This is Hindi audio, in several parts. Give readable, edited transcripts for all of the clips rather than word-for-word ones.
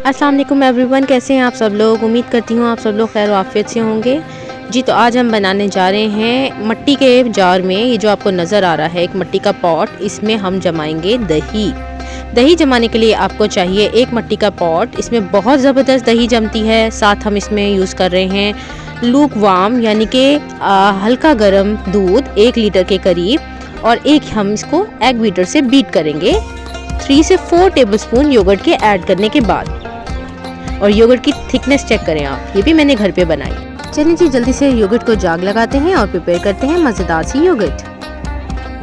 अस्सलाम वालेकुम एवरीवन, कैसे हैं आप सब लोग। उम्मीद करती हूँ आप सब लोग खैर आफियत से होंगे जी। तो आज हम बनाने जा रहे हैं मिट्टी के जार में, ये जो आपको नज़र आ रहा है एक मिट्टी का पॉट, इसमें हम जमाएंगे दही। दही जमाने के लिए आपको चाहिए एक मिट्टी का पॉट, इसमें बहुत ज़बरदस्त दही जमती है। साथ हम इसमें यूज़ कर रहे हैं लूक वार्म यानी कि हल्का गर्म दूध 1 लीटर के करीब, और एक हम इसको एग बीटर से बीट करेंगे 3 से 4 टेबलस्पून योगर्ट के ऐड करने के बाद। और योगर्ट की थिकनेस चेक करें आप, ये भी मैंने घर पे बनाई। चलिए जी जल्दी से योगर्ट को जाग लगाते हैं और प्रिपेयर करते हैं मज़ेदार सी योगर्ट,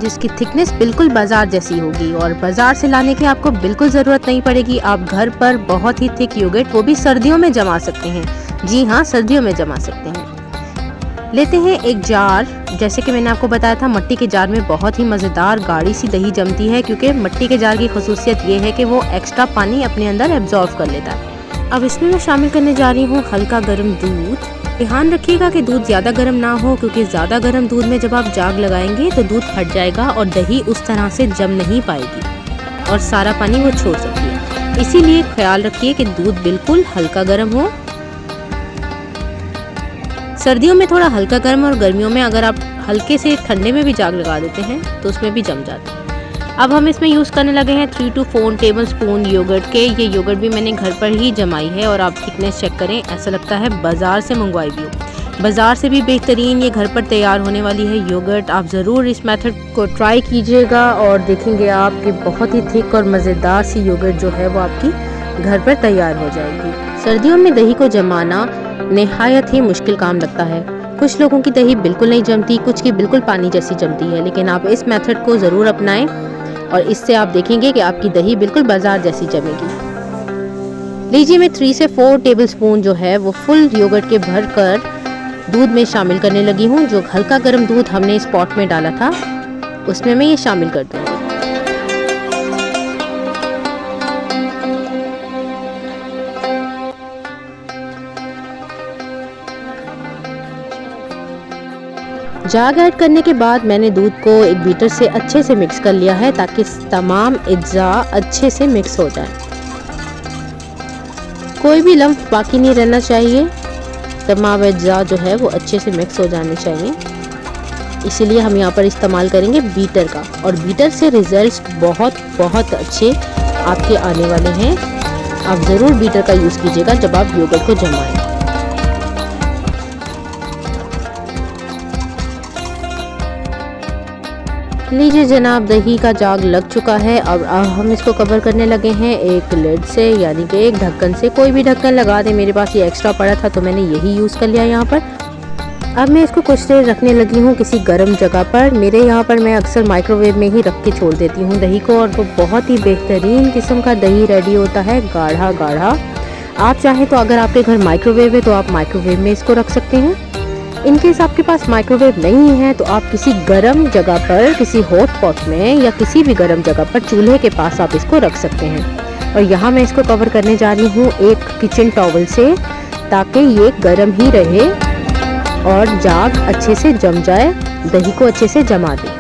जिसकी थिकनेस बिल्कुल बाजार जैसी होगी और बाजार से लाने की आपको बिल्कुल ज़रूरत नहीं पड़ेगी। आप घर पर बहुत ही थिक योगर्ट, वो भी सर्दियों में जमा सकते हैं। जी हाँ, सर्दियों में जमा सकते हैं। लेते हैं एक जार। जैसे कि मैंने आपको बताया था, मिट्टी के जार में बहुत ही मज़ेदार गाढ़ी सी दही जमती है, क्योंकि मिट्टी के जार की खसूसियत ये है कि वो एक्स्ट्रा पानी अपने अंदर एब्जॉर्व कर लेता है। अब इसमें मैं शामिल करने जा रही हूँ हल्का गर्म दूध। ध्यान रखिएगा कि दूध ज़्यादा गर्म ना हो, क्योंकि ज़्यादा गर्म दूध में जब आप जाग लगाएंगे तो दूध फट जाएगा और दही उस तरह से जम नहीं पाएगी और सारा पानी वो छोड़ सकती है। इसीलिए ख्याल रखिए कि दूध बिल्कुल हल्का गर्म हो। सर्दियों में थोड़ा हल्का गर्म, और गर्मियों में अगर आप हल्के से ठंडे में भी जाग लगा देते हैं तो उसमें भी जम जाता है। अब हम इसमें यूज़ करने लगे हैं 3 to 4 टेबलस्पून योगर्ट के। ये योगर्ट भी मैंने घर पर ही जमाई है, और आप थिकनेस चेक करें, ऐसा लगता है बाज़ार से मंगवाई भी हो। बाज़ार से भी बेहतरीन ये घर पर तैयार होने वाली है योगर्ट। आप ज़रूर इस मेथड को ट्राई कीजिएगा और देखेंगे आप कि बहुत ही थिक और मज़ेदार सी योगर्ट जो है वो आपकी घर पर तैयार हो जाएगी। सर्दियों में दही को जमाना नहायत ही मुश्किल काम लगता है। कुछ लोगों की दही बिल्कुल नहीं जमती, कुछ की बिल्कुल पानी जैसी जमती है, लेकिन आप इस मेथड को ज़रूर अपनाएं और इससे आप देखेंगे कि आपकी दही बिल्कुल बाजार जैसी जमेगी। लीजिए, मैं 3 से 4 टेबलस्पून जो है वो फुल योगर्ट के भर कर दूध में शामिल करने लगी हूँ। जो हल्का गर्म दूध हमने इस पॉट में डाला था उसमें मैं ये शामिल कर दूँगी। जाग ऐड करने के बाद मैंने दूध को एक बीटर से अच्छे से मिक्स कर लिया है, ताकि तमाम अज्जा अच्छे से मिक्स हो जाए। कोई भी लम्फ बाकी नहीं रहना चाहिए, तमाम अज्जा जो है वो अच्छे से मिक्स हो जाने चाहिए। इसीलिए हम यहाँ पर इस्तेमाल करेंगे बीटर का, और बीटर से रिजल्ट्स बहुत अच्छे आपके आने वाले हैं। आप ज़रूर बीटर का यूज़ कीजिएगा जब आप योगर्ट को जमाएं। लीजिए जनाब, दही का जाग लग चुका है। अब हम इसको कवर करने लगे हैं एक लिड से, यानी कि एक ढक्कन से। कोई भी ढक्कन लगा दें, मेरे पास ये एक्स्ट्रा पड़ा था तो मैंने यही यूज़ कर लिया यहाँ पर। अब मैं इसको कुछ देर रखने लगी हूँ किसी गर्म जगह पर। मेरे यहाँ पर मैं अक्सर माइक्रोवेव में ही रख के छोड़ देती हूँ दही को, और वो बहुत ही बेहतरीन किस्म का दही रेडी होता है, गाढ़ा गाढ़ा। आप चाहें तो अगर आपके घर माइक्रोवेव है तो आप माइक्रोवेव में इसको रख सकते हैं। इनकेस आपके पास माइक्रोवेव नहीं है तो आप किसी गर्म जगह पर, किसी हॉट पॉट में या किसी भी गर्म जगह पर चूल्हे के पास आप इसको रख सकते हैं। और यहाँ मैं इसको कवर करने जा रही हूँ एक किचन टॉवल से, ताकि ये गर्म ही रहे और जाग अच्छे से जम जाए, दही को अच्छे से जमा दे।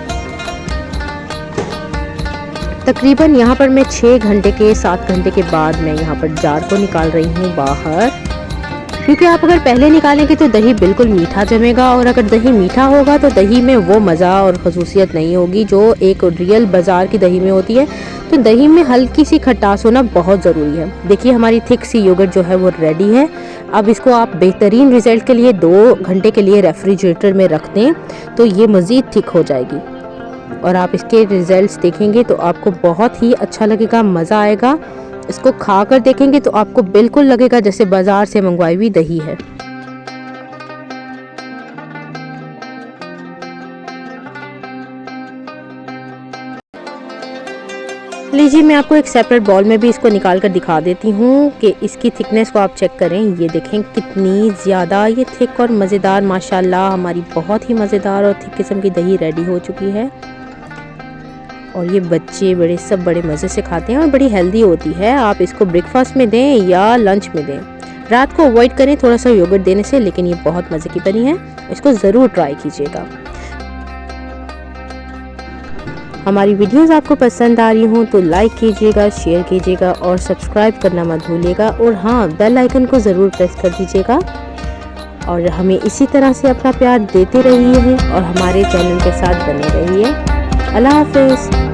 तकरीबन यहाँ पर मैं 6 घंटे के 7 घंटे के बाद मैं यहाँ पर जार को निकाल रही हूँ बाहर, क्योंकि आप अगर पहले निकालेंगे तो दही बिल्कुल मीठा जमेगा, और अगर दही मीठा होगा तो दही में वो मज़ा और खसूसियत नहीं होगी जो एक रियल बाज़ार की दही में होती है। तो दही में हल्की सी खटास होना बहुत ज़रूरी है। देखिए, हमारी थिक सी योगर्ट जो है वो रेडी है। अब इसको आप बेहतरीन रिज़ल्ट के लिए 2 घंटे के लिए रेफ्रिजरेटर में रख दें तो ये मज़ीद थिक हो जाएगी, और आप इसके रिज़ल्ट्स देखेंगे तो आपको बहुत ही अच्छा लगेगा, मज़ा आएगा। इसको खा कर देखेंगे तो आपको बिल्कुल लगेगा जैसे बाज़ार से मंगवाई हुई दही है। लीजिए, मैं आपको एक सेपरेट बॉल में भी इसको निकाल कर दिखा देती हूँ कि इसकी थिकनेस को आप चेक करें। ये देखें कितनी ज़्यादा ये थिक और मज़ेदार, माशाल्लाह हमारी बहुत ही मज़ेदार और थिक किस्म की दही रेडी हो चुकी है। और ये बच्चे बड़े सब बड़े मज़े से खाते हैं और बड़ी हेल्दी होती है। आप इसको ब्रेकफास्ट में दें या लंच में दें। रात को अवॉइड करें थोड़ा सा योगर्ट देने से, लेकिन ये बहुत मज़े की बनी है, इसको ज़रूर ट्राई कीजिएगा। हमारी वीडियोस आपको पसंद आ रही हों तो लाइक कीजिएगा, शेयर कीजिएगा और सब्सक्राइब करना मत भूलिएगा। और हाँ, बेल आइकन को ज़रूर प्रेस कर दीजिएगा और हमें इसी तरह से अपना प्यार देते रहिए और हमारे चैनल के साथ बने रहिए। अल्लाह हाफ़िज़।